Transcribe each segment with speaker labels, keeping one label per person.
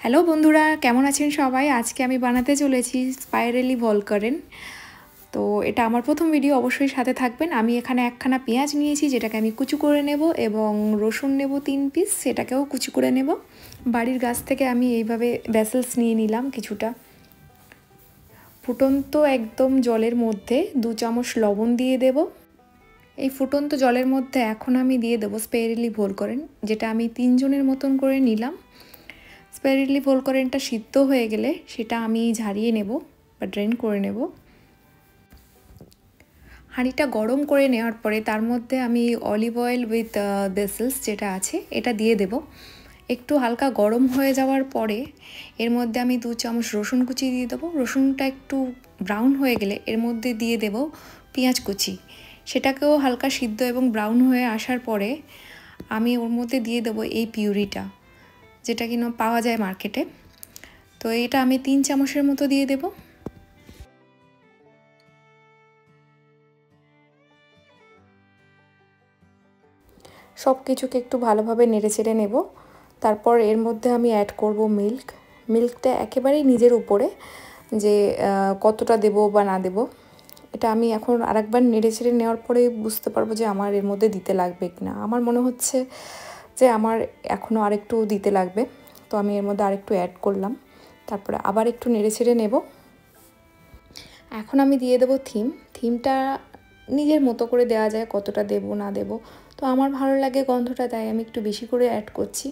Speaker 1: Hello বন্ধুরা, কেমন আছেন সবাই? আজকে আমি বানাতে চলেছি স্পাইরালি ভলকারেন। তো এটা আমার প্রথম ভিডিও, অবশ্যই সাথে থাকবেন। আমি এখানে একখানা পেঁয়াজ নিয়েছি, যেটাকে আমি কুচি করে নেব, এবং রসুন নেব 3 পিস, সেটাকেও কুচি করে নেব। বাড়ির গাছ থেকে আমি এইভাবে ব্যাসেলস নিয়ে নিলাম কিছুটা। ফুটন্ত একদম জলের মধ্যে 2 চামচ লবণ দিয়ে দেব। এই ফুটন্ত জলের মধ্যে এখন আমি দিয়ে দেবো স্পাইরালি ভলকারেন, যেটা আমি 3 জনের মতন করে নিলাম। স্পাইরালি ভলকারেনটা সিদ্ধ হয়ে গেলে সেটা আমি ঝারিয়ে নেব বা ড্রেন করে নেব। হাঁড়িটা গরম করে নেওয়ার পরে তার মধ্যে আমি অলিভ অয়েল উইথ বেসেলস যেটা আছে এটা দিয়ে দেব। একটু হালকা গরম হয়ে যাওয়ার পরে এর মধ্যে আমি 2 চামচ রসুন কুচি দিয়ে দেবো। রসুনটা একটু ব্রাউন হয়ে গেলে এর মধ্যে দিয়ে দেব পেঁয়াজ কুচি। সেটাকেও হালকা সিদ্ধ এবং ব্রাউন হয়ে আসার পরে আমি ওর মধ্যে দিয়ে দেবো এই পিউরিটা, যেটা কিনা পাওয়া যায় মার্কেটে। তো এটা আমি 3 চামচের মতো দিয়ে দেব। সব কিছুকে একটু ভালোভাবে নেড়েচেড়ে নেব। তারপর এর মধ্যে আমি অ্যাড করব মিল্ক। মিল্কটা একেবারেই নিজের উপরে যে কতটা দেব বা না দেব। এটা আমি এখন আরেকবার নেড়েচেড়ে নেওয়ার পরে বুঝতে পারবো যে আমার এর মধ্যে দিতে লাগবে কিনা। আমার মনে হচ্ছে যে আমার এখনও আরেকটু দিতে লাগবে, তো আমি এর মধ্যে আরেকটু অ্যাড করলাম। তারপরে আবার একটু নেড়েচেড়ে নেব। এখন আমি দিয়ে দেবো থিমটা নিজের মতো করে দেওয়া যায়, কতটা দেব না দেব। তো আমার ভালো লাগে গন্ধটা, তাই আমি একটু বেশি করে অ্যাড করছি।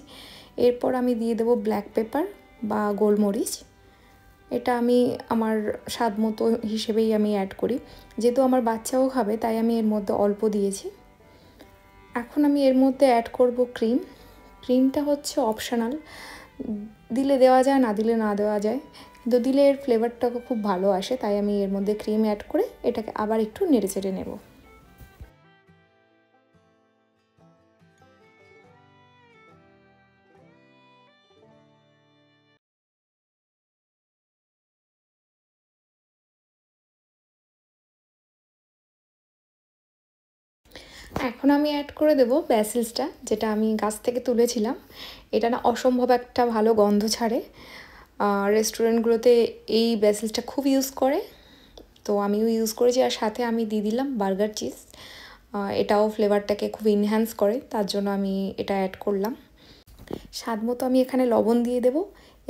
Speaker 1: এরপর আমি দিয়ে দেবো ব্ল্যাক পেপার বা গোলমরিচ। এটা আমি আমার স্বাদ মতো হিসেবেই আমি অ্যাড করি, যেহেতু আমার বাচ্চাও খাবে তাই আমি এর মধ্যে অল্প দিয়েছি। এখন আমি এর মধ্যে অ্যাড করব ক্রিম। ক্রিমটা হচ্ছে অপশনাল, দিলে দেওয়া যায়, না দিলে না দেওয়া যায়, কিন্তু দিলে এর ফ্লেভারটা খুব ভালো আসে, তাই আমি এর মধ্যে ক্রিম অ্যাড করে এটাকে আবার একটু নেড়েচেড়ে নেব। এখন আমি অ্যাড করে দেব ব্যাসেলসটা, যেটা আমি গাছ থেকে তুলেছিলাম। এটা না অসম্ভব একটা ভালো গন্ধ ছাড়ে। রেস্টুরেন্টগুলোতে এই ব্যাসেলসটা খুব ইউজ করে, তো আমিও ইউজ করেছি। আর সাথে আমি দিয়ে দিলাম বার্গার চিজ। এটাও ফ্লেভারটাকে খুব এনহ্যান্স করে, তার জন্য আমি এটা অ্যাড করলাম। স্বাদ মতো আমি এখানে লবণ দিয়ে দেব,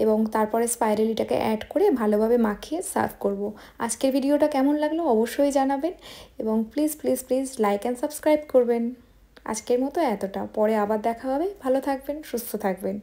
Speaker 1: এবং তারপরে স্পাইরালিটাকে অ্যাড করে ভালোভাবে মাখিয়ে সার্ভ করব। আজকের ভিডিওটা কেমন লাগলো অবশ্যই জানাবেন, এবং please please please like and subscribe করবেন। আজকের মতো এতটা, পরে আবার দেখা হবে। ভালো থাকবেন, সুস্থ থাকবেন।